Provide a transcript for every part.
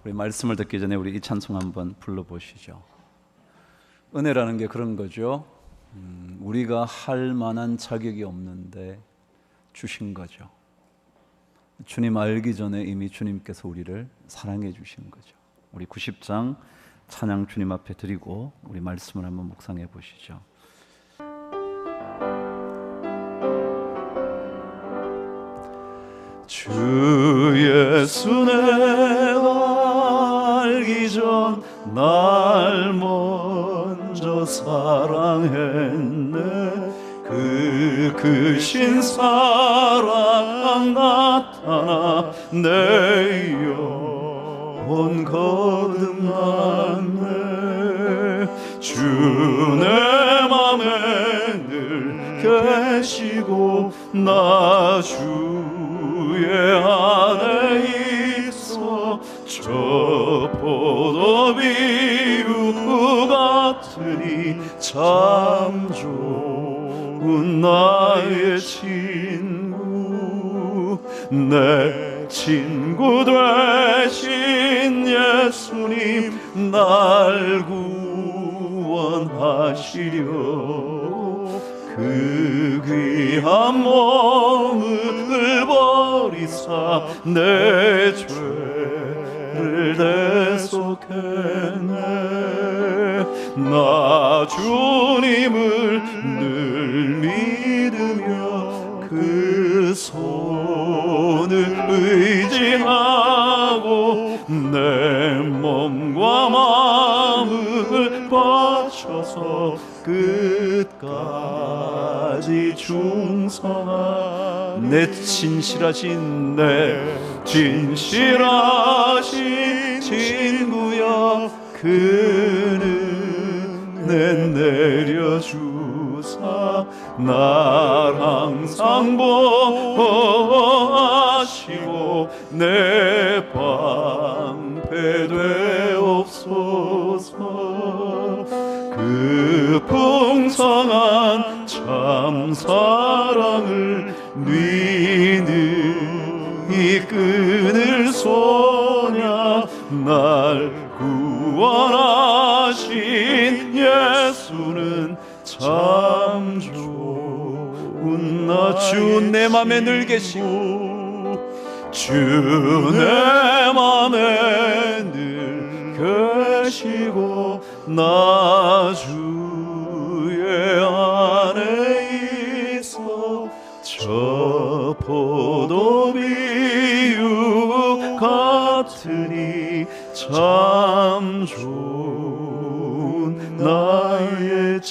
우리 말씀을 듣기 전에 우리 이 찬송 한번 불러보시죠. 은혜라는 게 그런 거죠. 우리가 할 만한 자격이 없는데 주신 거죠. 주님 알기 전에 이미 주님께서 우리를 사랑해 주신 거죠. 우리 90장 찬양 주님 앞에 드리고 우리 말씀을 한번 묵상해 보시죠. 주 예수 내가 알기 전 날 먼저 사랑했네. 그 크신 사랑 나타나 내 영혼 거듭났네. 주 내 맘에 늘 계시고 나 주의 안에 있어. 저 포도비유 같으니 참 좋은 나의 친구. 내 친구 되신 예수님 날 구원하시려 그 귀한 몸을 버리사 내 죄를 대속했네. 나 주님을 늘 믿으며 그 손을 의지하고 내 몸과 마음을 바쳐서 끝까지 충성한 내 진실하신 친구여. 그는 내 내려주사 날 항상 보호하시고 내 방패 되옵소서. 그 풍성한 참 사랑을 뉘는 이 끈을 소냐. 날 구원하신 예수는 참 좋은 나. 주 내 맘에 늘 계시고 주 내 맘에 늘 계시고 나 주의 안에 있어. 저 포도비유 같으니 참 좋은 나의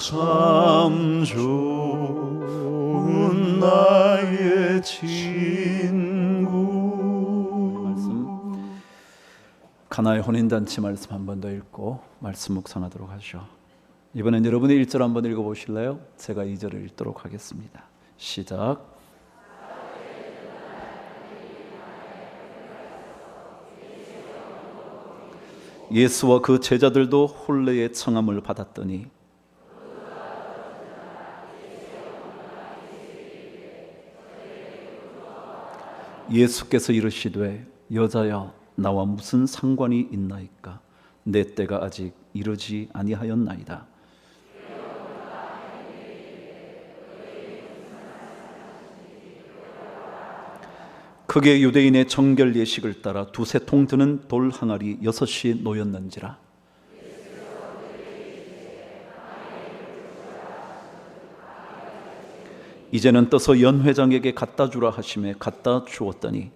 참 좋은 나의 친구. 말씀 가나의 혼인잔치 말씀 한 번 더 읽고 말씀 묵상하도록 하죠. 이번엔 여러분이 1절 한번 읽어보실래요? 제가 2절을 읽도록 하겠습니다. 시작. 예수와 그 제자들도 혼례의 청함을 받았더니 예수께서 이르시되 여자야 나와 무슨 상관이 있나이까? 내 때가 아직 이르지 아니하였나이다. 그게 유대인의 정결 예식을 따라 두세 통 드는 돌 항아리 6이 놓였는지라. 이제는 떠서 연회장에게 갖다 주라 하시매 갖다 주었더니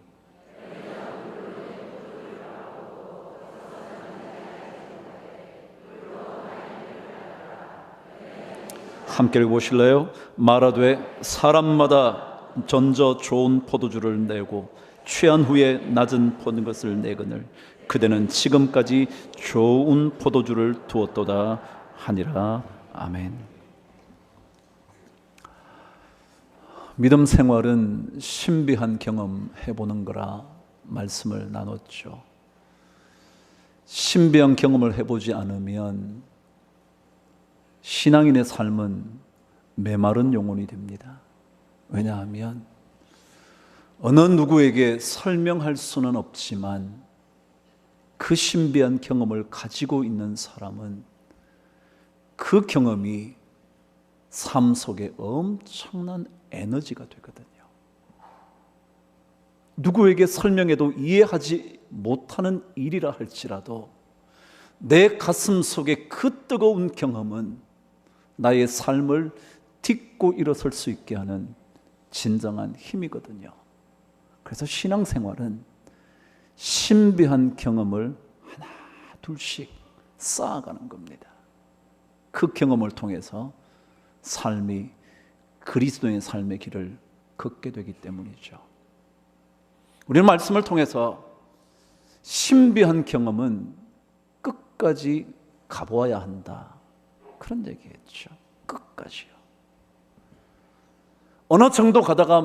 함께 읽어보실래요? 말하되 사람마다 전저 좋은 포도주를 내고 취한 후에 낮은 것을 내거늘 그대는 지금까지 좋은 포도주를 두었도다 하니라. 아멘. 믿음 생활은 신비한 경험 해보는 거라 말씀을 나눴죠. 신비한 경험을 해보지 않으면 신앙인의 삶은 메마른 영혼이 됩니다. 왜냐하면 어느 누구에게 설명할 수는 없지만 그 신비한 경험을 가지고 있는 사람은 그 경험이 삶 속에 엄청난 에너지가 되거든요. 누구에게 설명해도 이해하지 못하는 일이라 할지라도 내 가슴 속에 그 뜨거운 경험은 나의 삶을 딛고 일어설 수 있게 하는 진정한 힘이거든요. 그래서 신앙생활은 신비한 경험을 하나 둘씩 쌓아가는 겁니다. 그 경험을 통해서 삶이 그리스도의 삶의 길을 걷게 되기 때문이죠. 우리는 말씀을 통해서 신비한 경험은 끝까지 가보아야 한다, 그런 얘기했죠. 끝까지요. 어느 정도 가다가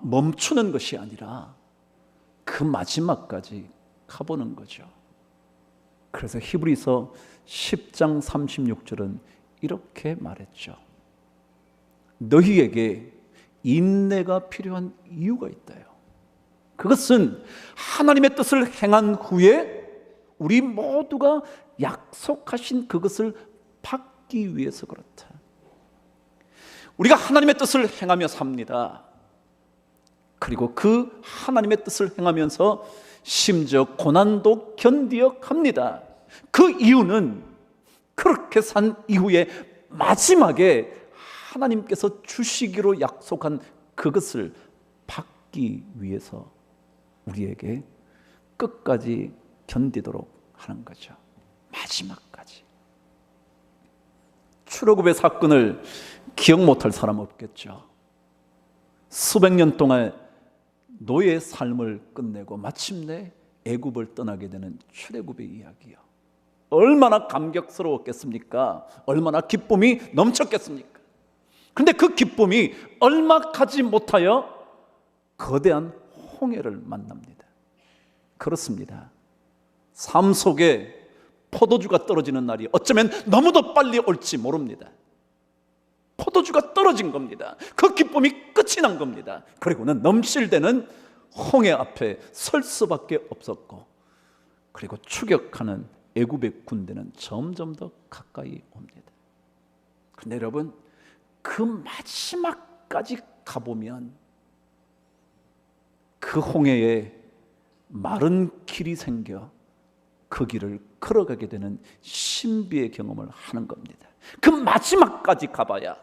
멈추는 것이 아니라 그 마지막까지 가보는 거죠. 그래서 히브리서 10장 36절은 이렇게 말했죠. 너희에게 인내가 필요한 이유가 있다요. 그것은 하나님의 뜻을 행한 후에 우리 모두가 약속하신 그것을 받기 위해서 그렇다. 우리가 하나님의 뜻을 행하며 삽니다. 그리고 그 하나님의 뜻을 행하면서 심지어 고난도 견디어 갑니다. 그 이유는 그렇게 산 이후에 마지막에 하나님께서 주시기로 약속한 그것을 받기 위해서 우리에게 끝까지 견디도록 하는 거죠. 마지막까지. 출애굽의 사건을 기억 못할 사람 없겠죠. 수백 년 동안 노예의 삶을 끝내고 마침내 애굽을 떠나게 되는 출애굽의 이야기요. 얼마나 감격스러웠겠습니까? 얼마나 기쁨이 넘쳤겠습니까? 그런데 그 기쁨이 얼마 가지 못하여 거대한 홍해를 만납니다. 그렇습니다. 삶 속에 포도주가 떨어지는 날이 어쩌면 너무도 빨리 올지 모릅니다. 포도주가 떨어진 겁니다. 그 기쁨이 끝이 난 겁니다. 그리고는 넘실대는 홍해 앞에 설 수밖에 없었고, 그리고 추격하는 애굽의 군대는 점점 더 가까이 옵니다. 그런데 여러분, 그 마지막까지 가보면 그 홍해에 마른 길이 생겨 그 길을 걸어가게 되는 신비의 경험을 하는 겁니다. 그 마지막까지 가봐야,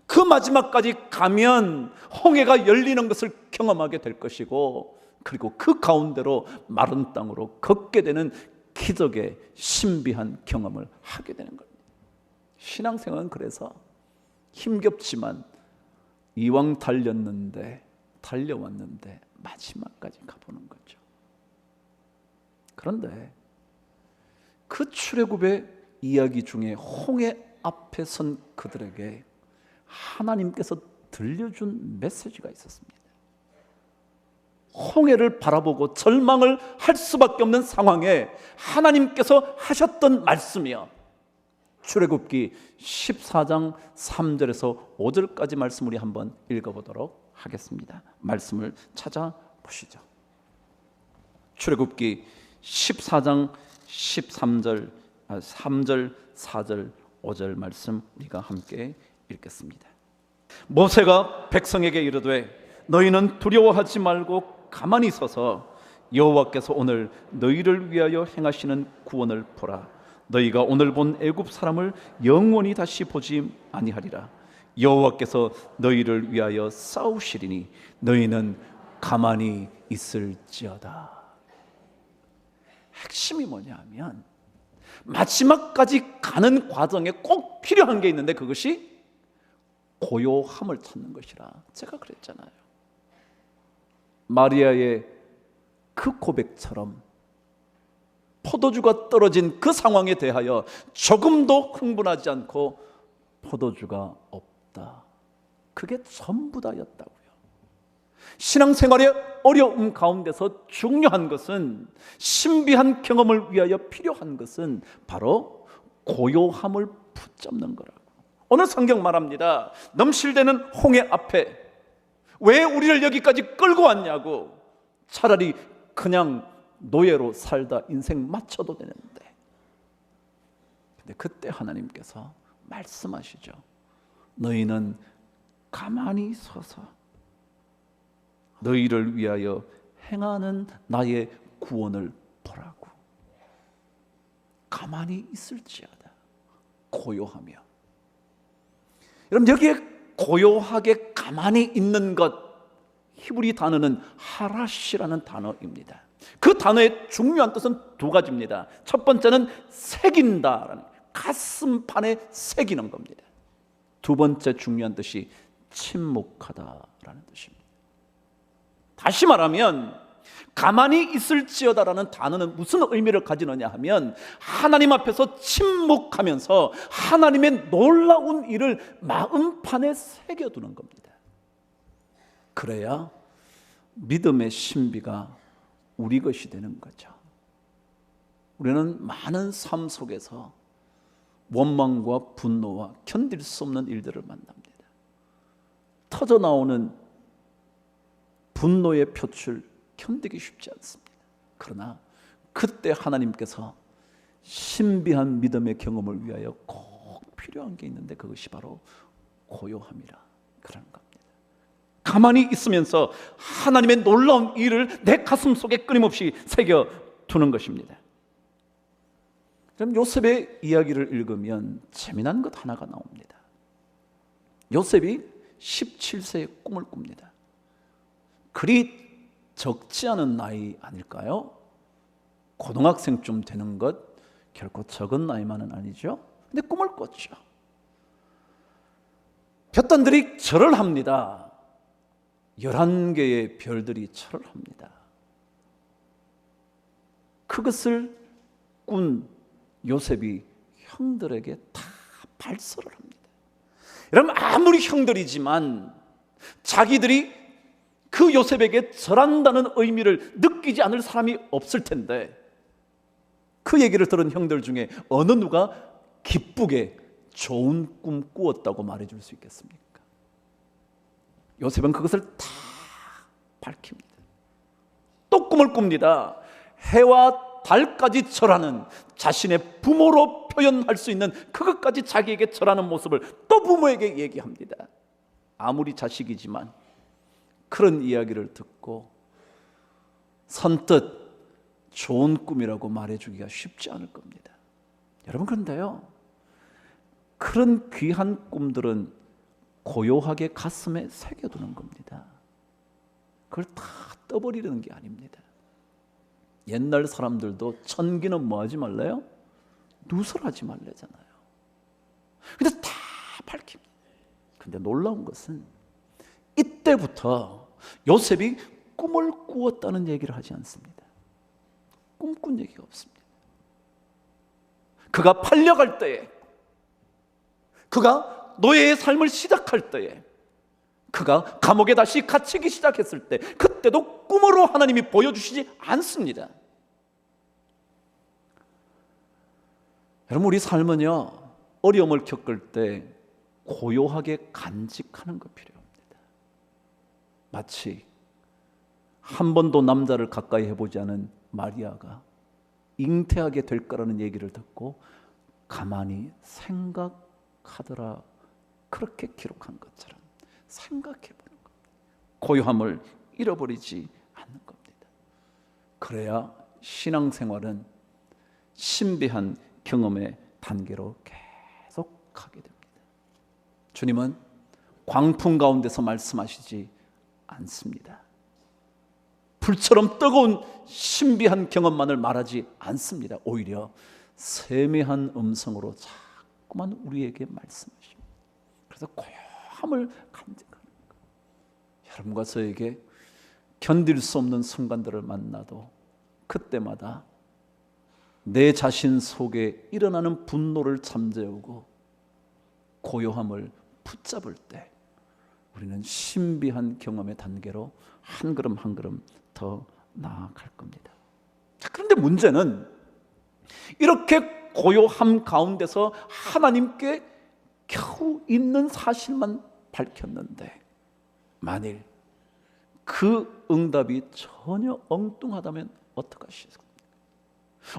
그 마지막까지 가면 홍해가 열리는 것을 경험하게 될 것이고, 그리고 그 가운데로 마른 땅으로 걷게 되는 기적의 신비한 경험을 하게 되는 겁니다. 신앙생활은 그래서 힘겹지만 이왕 달려왔는데 마지막까지 가보는 거죠. 그런데 그 출애굽의 이야기 중에 홍해 앞에 선 그들에게 하나님께서 들려준 메시지가 있었습니다. 홍해를 바라보고 절망을 할 수밖에 없는 상황에 하나님께서 하셨던 말씀이요, 출애굽기 14장 3절에서 5절까지 말씀 우리 한번 읽어보도록 하겠습니다. 말씀을 찾아보시죠. 출애굽기 14장 13절, 3절, 4절, 5절 말씀 우리가 함께 읽겠습니다. 모세가 백성에게 이르되 너희는 두려워하지 말고 가만히 서서 여호와께서 오늘 너희를 위하여 행하시는 구원을 보라. 너희가 오늘 본 애굽 사람을 영원히 다시 보지 아니하리라. 여호와께서 너희를 위하여 싸우시리니 너희는 가만히 있을지어다. 핵심이 뭐냐면 마지막까지 가는 과정에 꼭 필요한 게 있는데 그것이 고요함을 찾는 것이라 제가 그랬잖아요. 마리아의 그 고백처럼 포도주가 떨어진 그 상황에 대하여 조금도 흥분하지 않고 포도주가 없다, 그게 전부 다였다고요. 신앙생활의 어려움 가운데서 중요한 것은, 신비한 경험을 위하여 필요한 것은 바로 고요함을 붙잡는 거라고. 오늘 성경 말합니다. 넘실대는 홍해 앞에 왜 우리를 여기까지 끌고 왔냐고. 차라리 그냥 노예로 살다 인생 마쳐도 되는데. 근데 그때 하나님께서 말씀하시죠. 너희는 가만히 서서 너희를 위하여 행하는 나의 구원을 보라고. 가만히 있을지어다. 고요하며. 여러분, 여기에 고요하게 가만히 있는 것, 히브리 단어는 하라시라는 단어입니다. 그 단어의 중요한 뜻은 두 가지입니다. 첫 번째는 새긴다라는, 가슴판에 새기는 겁니다. 두 번째 중요한 뜻이 침묵하다라는 뜻입니다. 다시 말하면 가만히 있을지어다라는 단어는 무슨 의미를 가지느냐 하면 하나님 앞에서 침묵하면서 하나님의 놀라운 일을 마음판에 새겨두는 겁니다. 그래야 믿음의 신비가 우리 것이 되는 거죠. 우리는 많은 삶 속에서 원망과 분노와 견딜 수 없는 일들을 만납니다. 터져나오는 분노의 표출 견디기 쉽지 않습니다. 그러나 그때 하나님께서 신비한 믿음의 경험을 위하여 꼭 필요한 게 있는데 그것이 바로 고요함이라 그런 겁니다. 가만히 있으면서 하나님의 놀라운 일을 내 가슴 속에 끊임없이 새겨두는 것입니다. 그럼 요셉의 이야기를 읽으면 재미난 것 하나가 나옵니다. 요셉이 17세에 꿈을 꿉니다. 그리 적지 않은 나이 아닐까요? 고등학생쯤 되는 것 결코 적은 나이만은 아니죠. 근데 꿈을 꿨죠. 볕단들이 절을 합니다. 11개의 별들이 절을 합니다. 그것을 꾼 요셉이 형들에게 다 발설을 합니다. 여러분, 아무리 형들이지만 자기들이 그 요셉에게 절한다는 의미를 느끼지 않을 사람이 없을 텐데 그 얘기를 들은 형들 중에 어느 누가 기쁘게 좋은 꿈 꾸었다고 말해줄 수 있겠습니까? 요셉은 그것을 다 밝힙니다. 또 꿈을 꿉니다. 해와 달까지 절하는, 자신의 부모로 표현할 수 있는 그것까지 자기에게 절하는 모습을 또 부모에게 얘기합니다. 아무리 자식이지만 그런 이야기를 듣고 선뜻 좋은 꿈이라고 말해주기가 쉽지 않을 겁니다. 여러분, 그런데요, 그런 귀한 꿈들은 고요하게 가슴에 새겨두는 겁니다. 그걸 다 떠버리는 게 아닙니다. 옛날 사람들도 천기는 뭐 하지 말래요? 누설하지 말래잖아요. 근데 다 밝힙니다. 근데 놀라운 것은 이때부터 요셉이 꿈을 꾸었다는 얘기를 하지 않습니다. 꿈꾼 얘기가 없습니다. 그가 팔려갈 때에, 그가 노예의 삶을 시작할 때에, 그가 감옥에 다시 갇히기 시작했을 때, 그때도 꿈으로 하나님이 보여주시지 않습니다. 여러분, 우리 삶은요, 어려움을 겪을 때 고요하게 간직하는 거 필요합니다. 마치 한 번도 남자를 가까이 해보지 않은 마리아가 잉태하게 될 거라는 얘기를 듣고 가만히 생각하더라, 그렇게 기록한 것처럼 생각해보는 겁니다. 고요함을 잃어버리지 않는 겁니다. 그래야 신앙생활은 신비한 경험의 단계로 계속 가게 됩니다. 주님은 광풍 가운데서 말씀하시지 않습니다. 불처럼 뜨거운 신비한 경험만을 말하지 않습니다. 오히려 세미한 음성으로 자꾸만 우리에게 말씀하십니다. 그래서 고요함을 간직하는 거예요. 여러분과 저에게 견딜 수 없는 순간들을 만나도 그때마다 내 자신 속에 일어나는 분노를 잠재우고 고요함을 붙잡을 때 우리는 신비한 경험의 단계로 한 걸음 한 걸음 더 나아갈 겁니다. 자, 그런데 문제는 이렇게 고요함 가운데서 하나님께 겨우 있는 사실만 밝혔는데 만일 그 응답이 전혀 엉뚱하다면 어떡하시겠습니까?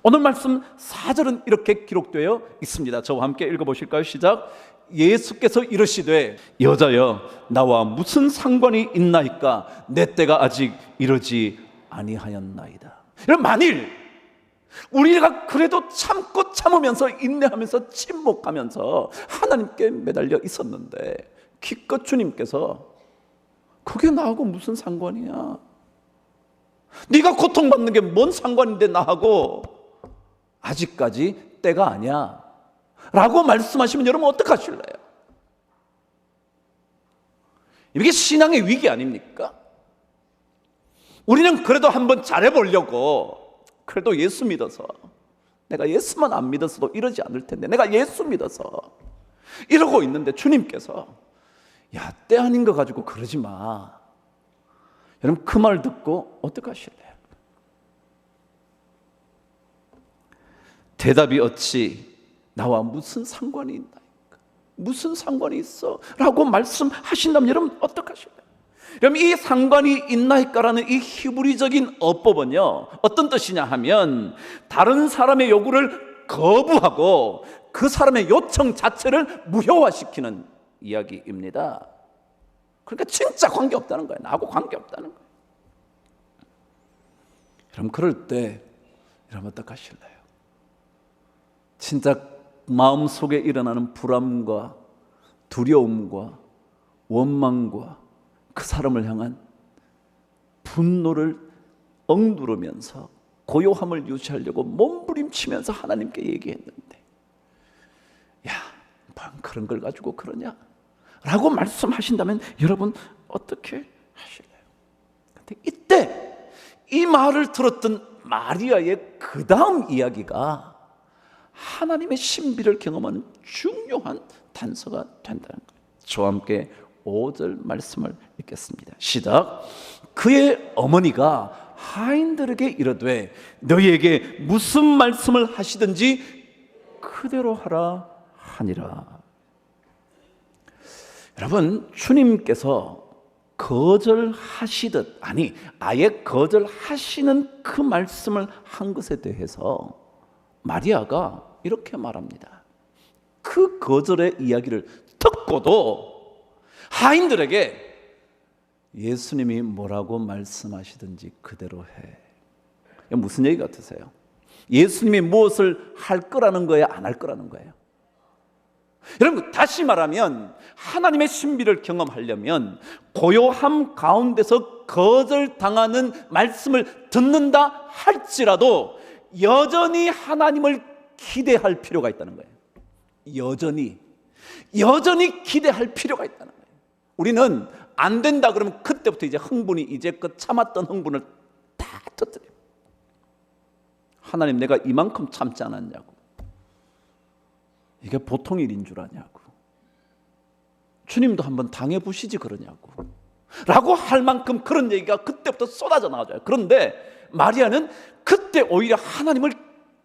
오늘 말씀 4절은 이렇게 기록되어 있습니다. 저와 함께 읽어보실까요? 시작. 예수께서 이르시되 여자여 나와 무슨 상관이 있나이까 내 때가 아직 이르지 아니하였나이다. 여러분, 만일 우리가 그래도 참고 참으면서 인내하면서 침묵하면서 하나님께 매달려 있었는데 기껏 주님께서 그게 나하고 무슨 상관이야? 네가 고통받는 게 뭔 상관인데 나하고 아직까지 때가 아니야 라고 말씀하시면 여러분 어떡하실래요? 이게 신앙의 위기 아닙니까? 우리는 그래도 한번 잘해보려고, 그래도 예수 믿어서, 내가 예수만 안 믿었어도 이러지 않을 텐데 내가 예수 믿어서 이러고 있는데 주님께서 야, 때 아닌 거 가지고 그러지 마. 여러분, 그 말 듣고 어떡하실래요? 대답이 어찌 나와 무슨 상관이 있나이까? 무슨 상관이 있어? 라고 말씀하신다면 여러분 어떡하실래요? 여러분, 이 상관이 있나이까라는 이 히브리적인 어법은요, 어떤 뜻이냐 하면 다른 사람의 요구를 거부하고 그 사람의 요청 자체를 무효화시키는 이야기입니다. 그러니까 진짜 관계없다는 거예요. 나하고 관계없다는 거예요. 여러분, 그럴 때 여러분 어떡하실래요? 진짜 마음속에 일어나는 불안과 두려움과 원망과 그 사람을 향한 분노를 억누르면서 고요함을 유지하려고 몸부림치면서 하나님께 얘기했는데, 야, 뭔 그런 걸 가지고 그러냐? 라고 말씀하신다면 여러분 어떻게 하실래요? 근데 이때 이 말을 들었던 마리아의 그 다음 이야기가 하나님의 신비를 경험하는 중요한 단서가 된다는 거예요. 저와 함께 5절 말씀을 읽겠습니다. 시작. 그의 어머니가 하인들에게 이르되 너희에게 무슨 말씀을 하시든지 그대로 하라 하니라. 여러분, 주님께서 거절하시듯, 아니 아예 거절하시는 그 말씀을 한 것에 대해서 마리아가 이렇게 말합니다. 그 거절의 이야기를 듣고도 하인들에게 예수님이 뭐라고 말씀하시든지 그대로 해. 무슨 얘기 같으세요? 예수님이 무엇을 할 거라는 거예요? 안 할 거라는 거예요? 여러분, 다시 말하면 하나님의 신비를 경험하려면 고요함 가운데서 거절당하는 말씀을 듣는다 할지라도 여전히 하나님을 기대할 필요가 있다는 거예요. 여전히 기대할 필요가 있다는 거예요. 우리는 안 된다 그러면 그때부터 이제 흥분이, 이제껏 참았던 흥분을 다 터뜨려요. 하나님, 내가 이만큼 참지 않았냐고, 이게 보통 일인 줄 아냐고, 주님도 한번 당해보시지 그러냐고 라고 할 만큼 그런 얘기가 그때부터 쏟아져 나와줘요. 그런데 마리아는 그때 오히려 하나님을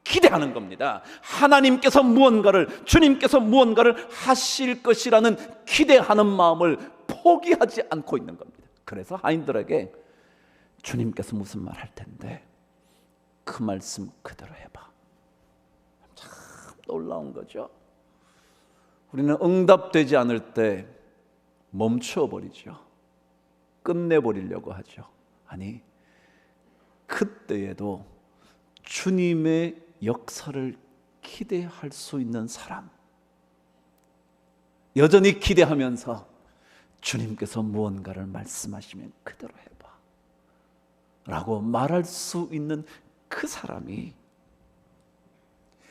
기대하는 겁니다. 하나님께서 무언가를, 주님께서 무언가를 하실 것이라는 기대하는 마음을 포기하지 않고 있는 겁니다. 그래서 하인들에게 주님께서 무슨 말 할 텐데 그 말씀 그대로 해봐. 참 놀라운 거죠. 우리는 응답되지 않을 때 멈춰버리죠. 끝내버리려고 하죠. 아니, 그때에도 주님의 역사를 기대할 수 있는 사람, 여전히 기대하면서 주님께서 무언가를 말씀하시면 그대로 해봐 라고 말할 수 있는 그 사람이,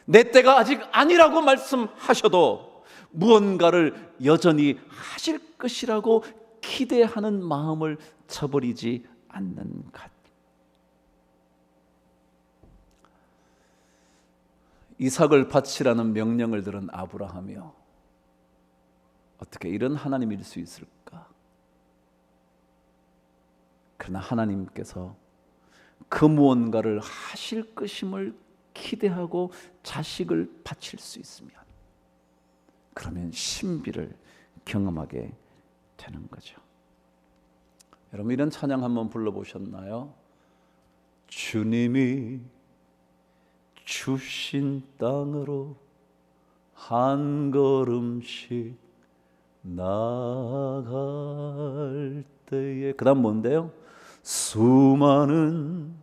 내 때가 아직 아니라고 말씀하셔도 무언가를 여전히 하실 것이라고 기대하는 마음을 저버리지 않는 것. 이삭을 바치라는 명령을 들은 아브라함이요, 어떻게 이런 하나님일 수 있을까? 그러나 하나님께서 그 무언가를 하실 것임을 기대하고 자식을 바칠 수 있으면, 그러면 신비를 경험하게 되는 거죠. 여러분 이런 찬양 한번 불러보셨나요? 주님이 주신 땅으로 한 걸음씩 나아갈 때에, 그 다음 뭔데요? 수많은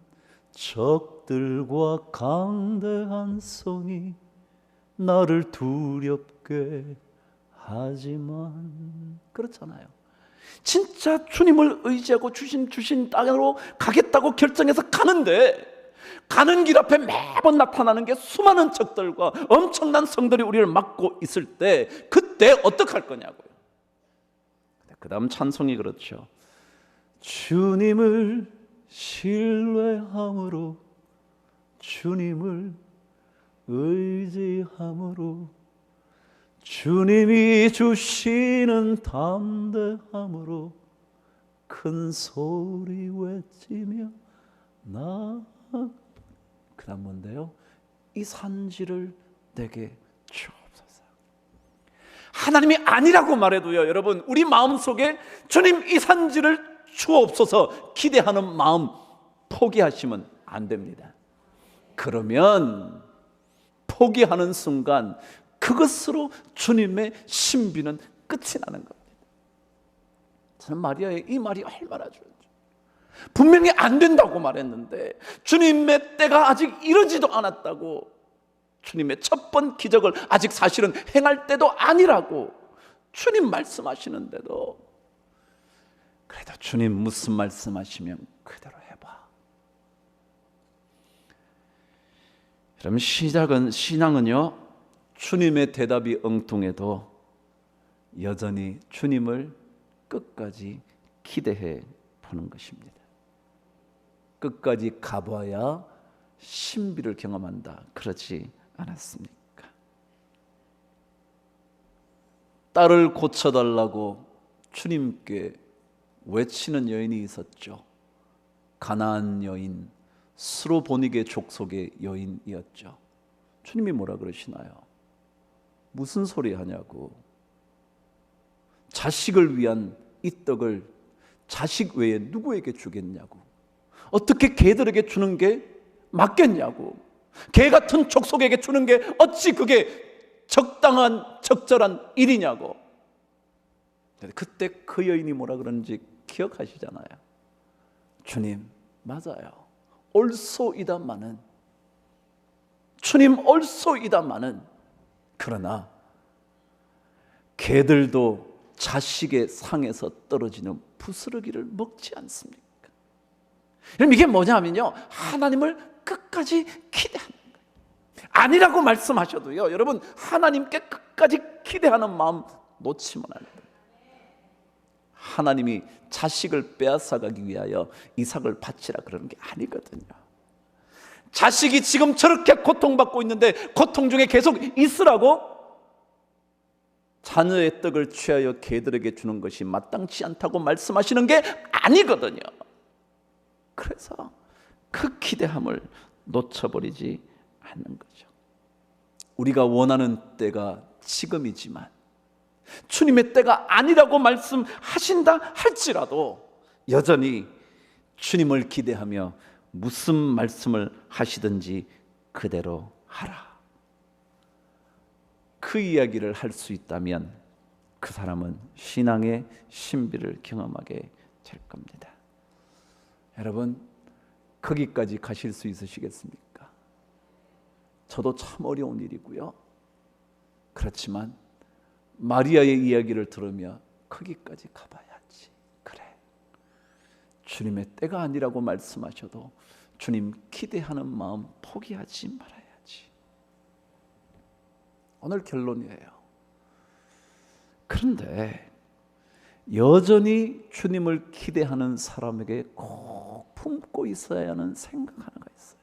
적들과 강대한 성이 나를 두렵게 하지만, 그렇잖아요. 진짜 주님을 의지하고 주신 땅으로 가겠다고 결정해서 가는데, 가는 길 앞에 매번 나타나는 게 수많은 적들과 엄청난 성들이 우리를 막고 있을 때, 그때 어떡할 거냐고요. 그 다음 찬송이 그렇죠. 주님을 신뢰함으로, 주님을 의지함으로, 주님이 주시는 담대함으로 큰 소리 외치며 그 다음 뭔데요? 이 산지를 내게 주옵소서. 하나님이 아니라고 말해도요, 여러분 우리 마음속에 주님 이 산지를 주옵소서 기대하는 마음 포기하시면 안 됩니다. 그러면 포기하는 순간 그것으로 주님의 신비는 끝이 나는 겁니다. 저는 마리아의 이 말이 얼마나 좋은지, 분명히 안 된다고 말했는데 주님의 때가 아직 이르지도 않았다고, 주님의 첫 번 기적을 아직 사실은 행할 때도 아니라고 주님 말씀하시는데도, 그래도 주님 무슨 말씀하시면 그대로 해봐. 그럼 신앙은요, 주님의 대답이 엉뚱해도 여전히 주님을 끝까지 기대해 보는 것입니다. 끝까지 가봐야 신비를 경험한다, 그렇지 않았습니까? 딸을 고쳐달라고 주님께 외치는 여인이 있었죠. 가나안 여인, 스로보니게 족속의 여인이었죠. 주님이 뭐라 그러시나요? 무슨 소리 하냐고. 자식을 위한 이 떡을 자식 외에 누구에게 주겠냐고. 어떻게 개들에게 주는 게 맞겠냐고. 개 같은 족속에게 주는 게 어찌 그게 적당한 적절한 일이냐고. 그때 그 여인이 뭐라 그러는지 기억하시잖아요. 주님 맞아요, 옳소이다마는, 주님 옳소이다마는, 그러나 개들도 자식의 상에서 떨어지는 부스러기를 먹지 않습니까? 그럼 이게 뭐냐면요, 하나님을 끝까지 기대하는 거예요. 아니라고 말씀하셔도요, 여러분 하나님께 끝까지 기대하는 마음 놓치면 안 돼요. 하나님이 자식을 빼앗아가기 위하여 이삭을 바치라 그러는 게 아니거든요. 자식이 지금 저렇게 고통받고 있는데 고통 중에 계속 있으라고 자녀의 떡을 취하여 개들에게 주는 것이 마땅치 않다고 말씀하시는 게 아니거든요. 그래서 그 기대함을 놓쳐버리지 않는 거죠. 우리가 원하는 때가 지금이지만 주님의 때가 아니라고 말씀하신다 할지라도 여전히 주님을 기대하며 무슨 말씀을 하시든지 그대로 하라. 그 이야기를 할 수 있다면 그 사람은 신앙의 신비를 경험하게 될 겁니다. 여러분, 거기까지 가실 수 있으시겠습니까? 저도 참 어려운 일이고요. 그렇지만 마리아의 이야기를 들으며 거기까지 가봐야지. 그래, 주님의 때가 아니라고 말씀하셔도 주님 기대하는 마음 포기하지 말아야지. 오늘 결론이에요. 그런데 여전히 주님을 기대하는 사람에게 꼭 품고 있어야 하는 생각 하나가 있어요.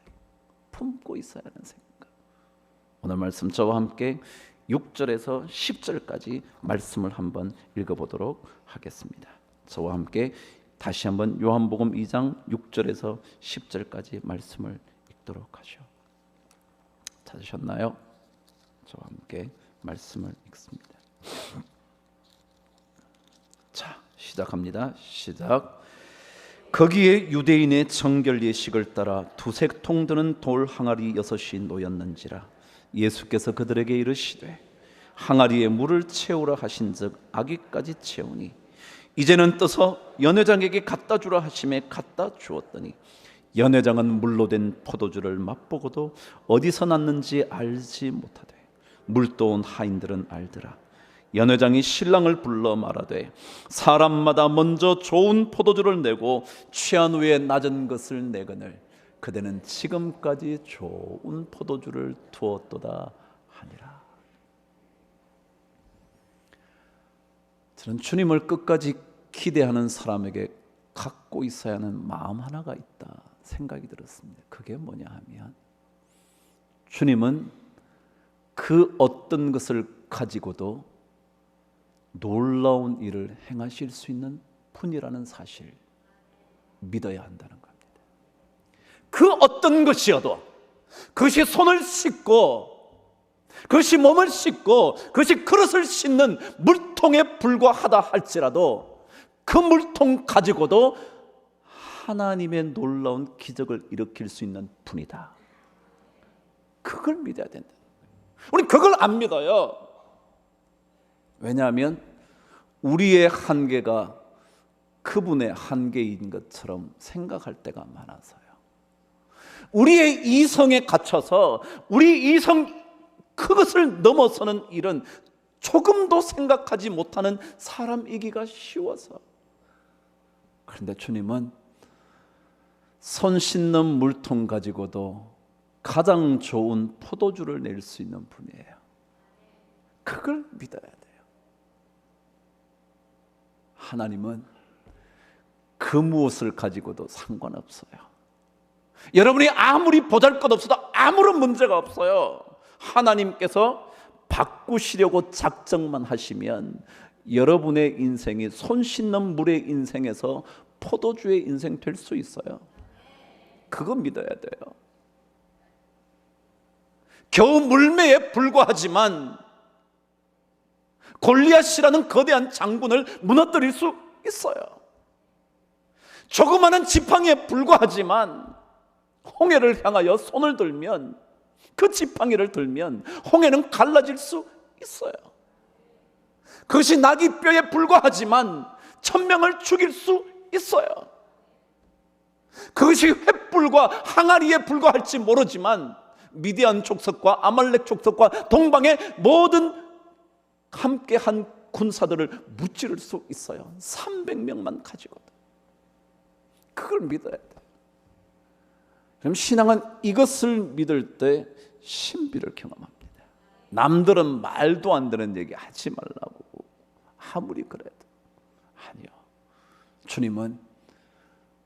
품고 있어야 하는 생각. 오늘 말씀 저와 함께 6절에서 10절까지 말씀을 한번 읽어보도록 하겠습니다. 저와 함께 다시 한번 요한복음 2장 6절에서 10절까지 말씀을 읽도록 하죠. 찾으셨나요? 저와 함께 말씀을 읽습니다. 자, 시작합니다. 시작. 거기에 유대인의 정결 예식을 따라 두세 통 드는 돌 항아리 6이 놓였는지라. 예수께서 그들에게 이르시되 항아리에 물을 채우라 하신즉 아기까지 채우니 이제는 떠서 연회장에게 갖다 주라 하심에 갖다 주었더니 연회장은 물로 된 포도주를 맛보고도 어디서 났는지 알지 못하되 물도온 하인들은 알더라. 연회장이 신랑을 불러 말하되 사람마다 먼저 좋은 포도주를 내고 취한 후에 낮은 것을 내거늘 그대는 지금까지 좋은 포도주를 두었도다 하니라. 저는 주님을 끝까지 기대하는 사람에게 갖고 있어야 하는 마음 하나가 있다 생각이 들었습니다. 그게 뭐냐 하면 주님은 그 어떤 것을 가지고도 놀라운 일을 행하실 수 있는 분이라는 사실 믿어야 한다는 겁니다. 그 어떤 것이어도 그것이 손을 씻고 그것이 몸을 씻고 그것이 그릇을 씻는 물통에 불과하다 할지라도 그 물통 가지고도 하나님의 놀라운 기적을 일으킬 수 있는 분이다. 그걸 믿어야 된다. 우리 그걸 안 믿어요. 왜냐하면 우리의 한계가 그분의 한계인 것처럼 생각할 때가 많아서요. 우리의 이성에 갇혀서 우리 이성 그것을 넘어서는 일은 조금도 생각하지 못하는 사람이기가 쉬워서. 그런데 주님은 손 씻는 물통 가지고도 가장 좋은 포도주를 낼 수 있는 분이에요. 그걸 믿어야 돼요. 하나님은 그 무엇을 가지고도 상관없어요. 여러분이 아무리 보잘것없어도 아무런 문제가 없어요. 하나님께서 바꾸시려고 작정만 하시면 여러분의 인생이 손 씻는 물의 인생에서 포도주의 인생 될 수 있어요. 그거 믿어야 돼요. 겨우 물매에 불과하지만 골리앗이라는 거대한 장군을 무너뜨릴 수 있어요. 조그마한 지팡이에 불과하지만 홍해를 향하여 손을 들면 그 지팡이를 들면 홍해는 갈라질 수 있어요. 그것이 나귀뼈에 불과하지만 1000명을 죽일 수 있어요. 그것이 횃불과 항아리에 불과할지 모르지만 미디안 족속과 아말렉 족속과 동방의 모든 함께한 군사들을 무찌를 수 있어요. 300명만 가지고도. 그걸 믿어야 돼요. 그럼 신앙은 이것을 믿을 때 신비를 경험합니다. 남들은 말도 안 되는 얘기 하지 말라고 아무리 그래도 아니요. 주님은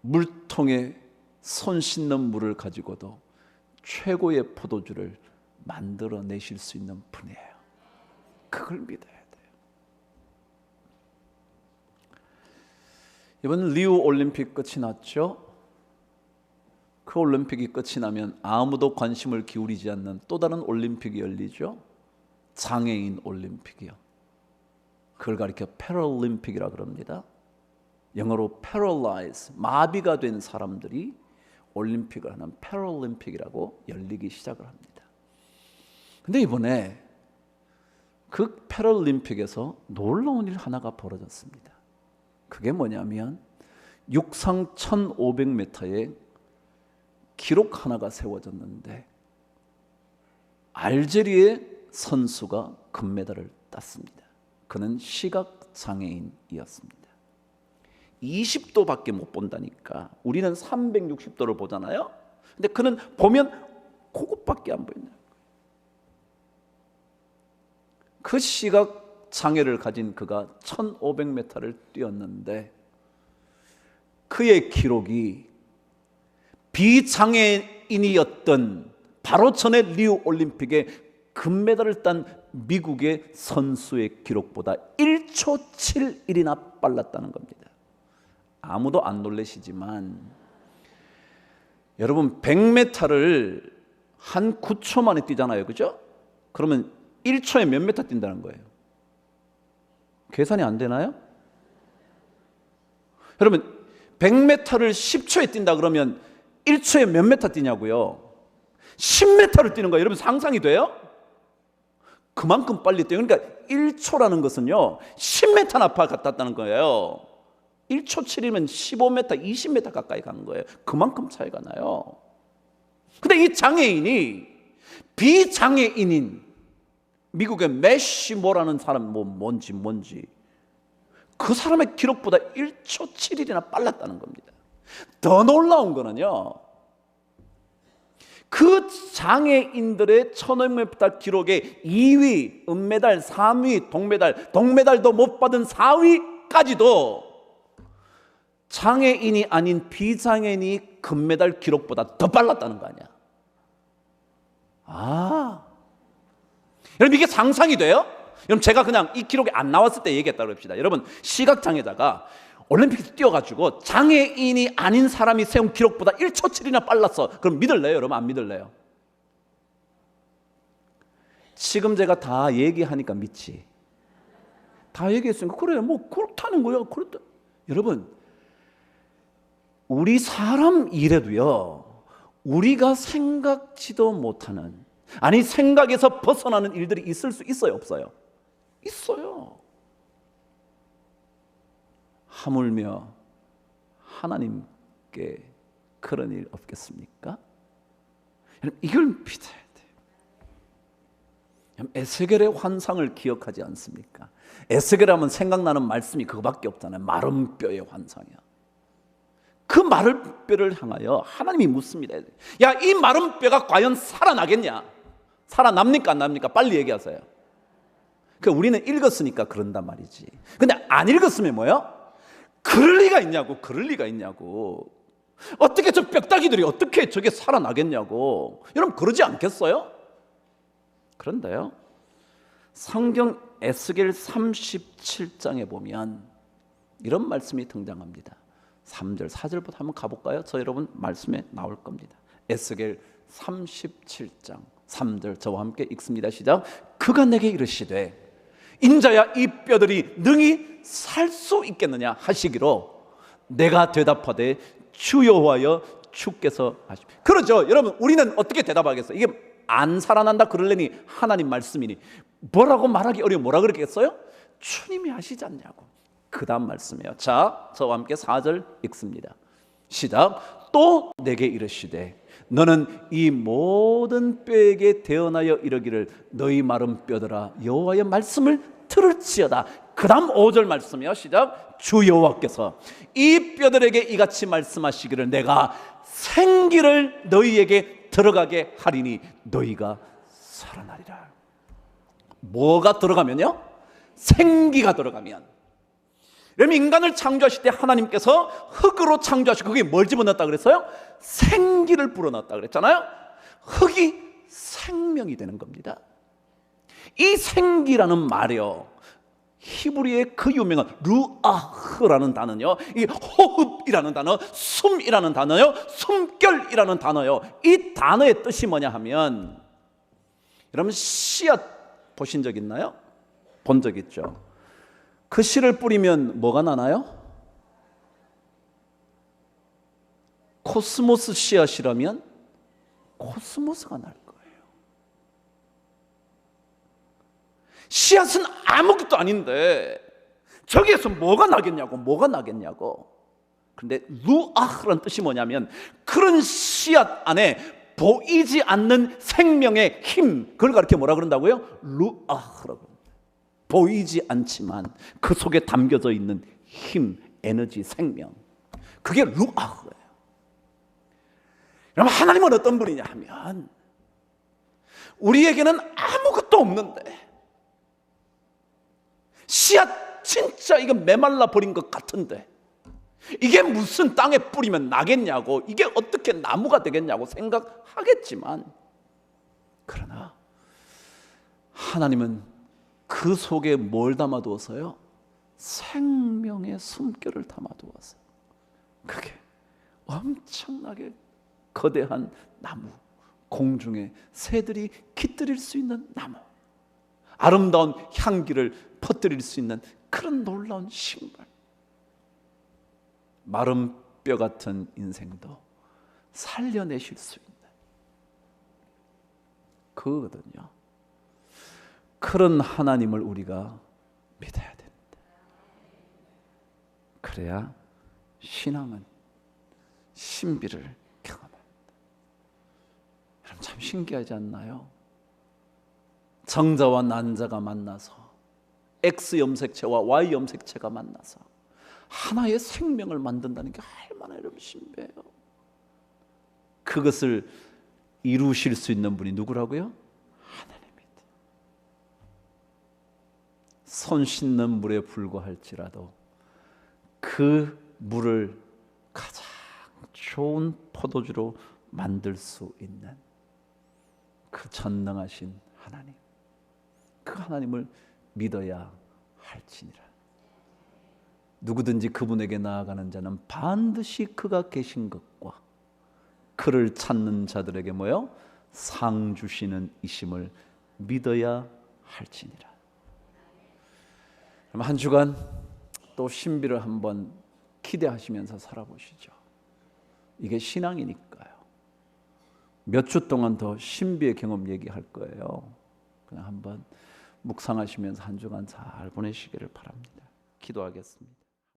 물통에 손 씻는 물을 가지고도 최고의 포도주를 만들어내실 수 있는 분이에요. 그걸 믿어야 돼요. 이번 리우 올림픽 끝이 났죠. 그 올림픽이 끝이 나면 아무도 관심을 기울이지 않는 또 다른 올림픽이 열리죠. 장애인 올림픽이요. 그걸 가리켜 패럴림픽이라고 그럽니다. 영어로 paralyze, 마비가 된 사람들이 올림픽을 하는 패럴림픽이라고 열리기 시작을 합니다. 근데 이번에 그 패럴림픽에서 놀라운 일 하나가 벌어졌습니다. 그게 뭐냐면 육상 1500m에 기록 하나가 세워졌는데 알제리의 선수가 금메달을 땄습니다. 그는 시각장애인이었습니다. 20도밖에 못 본다니까. 우리는 360도를 보잖아요. 근데 그는 보면 그것밖에 안 보인다. 그 시각 장애를 가진 그가 1500m를 뛰었는데 그의 기록이 비장애인이었던 바로 전에 리우 올림픽에 금메달을 딴 미국의 선수의 기록보다 1초 7일이나 빨랐다는 겁니다. 아무도 안 놀라시지만 여러분 100m를 한 9초 만에 뛰잖아요. 그죠? 그러면 1초에 몇 메타 뛴다는 거예요? 계산이 안 되나요? 여러분 100m를 10초에 뛴다 그러면 1초에 몇 미터 뛰냐고요? 10m를 뛰는 거예요. 여러분 상상이 돼요? 그만큼 빨리 뛰어요. 그러니까 1초라는 것은요 10m나 갔다는 거예요. 1초 7이면 15m, 20m 가까이 가는 거예요. 그만큼 차이가 나요. 근데 이 장애인이 비장애인인 미국의 메시모라는 사람 뭔지 그 사람의 기록보다 1초 7일이나 빨랐다는 겁니다. 더 놀라운 거는요 그 장애인들의 1500m 기록의 2위, 은메달, 3위, 동메달도 못 받은 4위까지도 장애인이 아닌 비장애인이 금메달 기록보다 더 빨랐다는 거 아니야. 여러분 이게 상상이 돼요? 여러분 제가 그냥 이 기록이 안 나왔을 때 얘기했다고 합시다. 여러분 시각장애자가 올림픽에서 뛰어가지고 장애인이 아닌 사람이 세운 기록보다 1초 7이나 빨랐어. 그럼 믿을래요? 여러분 안 믿을래요? 지금 제가 다 얘기하니까 믿지. 다 얘기했으니까 그래 뭐 그렇다는 거야. 그렇다. 여러분 우리 사람 일에도요 우리가 생각지도 못하는, 아니 생각에서 벗어나는 일들이 있을 수 있어요 없어요? 있어요. 하물며 하나님께 그런 일 없겠습니까? 여러분 이걸 믿어야 돼요. 에스겔의 환상을 기억하지 않습니까? 에스겔 하면 생각나는 말씀이 그거밖에 없잖아요. 마른 뼈의 환상이야. 그 마른 뼈를 향하여 하나님이 묻습니다. 야, 이 마른 뼈가 과연 살아나겠냐? 살아납니까 안 납니까? 빨리 얘기하세요. 우리는 읽었으니까 그런단 말이지. 근데 안 읽었으면 뭐예요? 그럴 리가 있냐고. 어떻게 저 뼈다귀들이 어떻게 저게 살아나겠냐고. 여러분 그러지 않겠어요? 그런데요 성경 에스겔 37장에 보면 이런 말씀이 등장합니다. 3절 4절부터 한번 가볼까요? 저 여러분 말씀에 나올 겁니다. 에스겔 37장 3절 저와 함께 읽습니다. 시작. 그가 내게 이르시되 인자야 이 뼈들이 능히 살 수 있겠느냐 하시기로 내가 대답하되 주 여호와여 주께서 하십시오. 그러죠. 여러분 우리는 어떻게 대답하겠어요? 이게 안 살아난다 그러려니 하나님 말씀이니 뭐라고 말하기 어려워. 뭐라 그랬겠어요? 주님이 하시지 않냐고. 그 다음 말씀이에요. 자, 저와 함께 4절 읽습니다. 시작. 또 내게 이르시되 너는 이 모든 뼈에게 대언하여 이르기를 너희 마른 뼈들아 여호와의 말씀을 들을지어다. 그 다음 5절 말씀이요. 시작. 주 여호와께서 이 뼈들에게 이같이 말씀하시기를 내가 생기를 너희에게 들어가게 하리니 너희가 살아나리라. 뭐가 들어가면요? 생기가 들어가면. 여러분 인간을 창조하실 때 하나님께서 흙으로 창조하시고 그게 뭘 집어넣었다 그랬어요? 생기를 불어넣었다 그랬잖아요. 흙이 생명이 되는 겁니다. 이 생기라는 말이요 히브리의 그 유명한 루아흐라는 단어요, 이 호흡이라는 단어, 숨이라는 단어요, 숨결이라는 단어요. 이 단어의 뜻이 뭐냐 하면, 여러분 씨앗 보신 적 있나요? 본 적 있죠. 그 씨를 뿌리면 뭐가 나나요? 코스모스 씨앗이라면 코스모스가 날 거예요. 씨앗은 아무것도 아닌데 저기에서 뭐가 나겠냐고. 그런데 루아흐라는 뜻이 뭐냐면 그런 씨앗 안에 보이지 않는 생명의 힘, 그걸 가르쳐 뭐라 그런다고요? 루아흐라고. 보이지 않지만 그 속에 담겨져 있는 힘, 에너지, 생명, 그게 루아흐예요. 그럼 하나님은 어떤 분이냐 하면 우리에게는 아무것도 없는데 씨앗 진짜 이거 메말라 버린 것 같은데 이게 무슨 땅에 뿌리면 나겠냐고, 이게 어떻게 나무가 되겠냐고 생각하겠지만, 그러나 하나님은 그 속에 뭘 담아두었어요? 생명의 숨결을 담아두었어요. 그게 엄청나게 거대한 나무, 공중에 새들이 깃들일 수 있는 나무, 아름다운 향기를 퍼뜨릴 수 있는 그런 놀라운 신발. 마른 뼈 같은 인생도 살려내실 수 있는 그거거든요. 그런 하나님을 우리가 믿어야 됩니다. 그래야 신앙은 신비를 경험합니다. 여러분 참 신기하지 않나요? 정자와 난자가 만나서 X 염색체와 Y 염색체가 만나서 하나의 생명을 만든다는 게 얼마나 여러분 신비해요. 그것을 이루실 수 있는 분이 누구라고요? 하나님입니다. 손 씻는 물에 불과할지라도 그 물을 가장 좋은 포도주로 만들 수 있는 그 전능하신 하나님, 그 하나님을 믿어야 할지니라. 누구든지 그분에게 나아가는 자는 반드시 그가 계신 것과 그를 찾는 자들에게 뭐요? 상 주시는 이심을 믿어야 할지니라. 그럼 한 주간 또 신비를 한번 기대하시면서 살아보시죠. 이게 신앙이니까요. 몇 주 동안 더 신비의 경험 얘기할 거예요. 그냥 한번 묵상하시면서 한 주간 잘 보내시기를 바랍니다. 기도하겠습니다.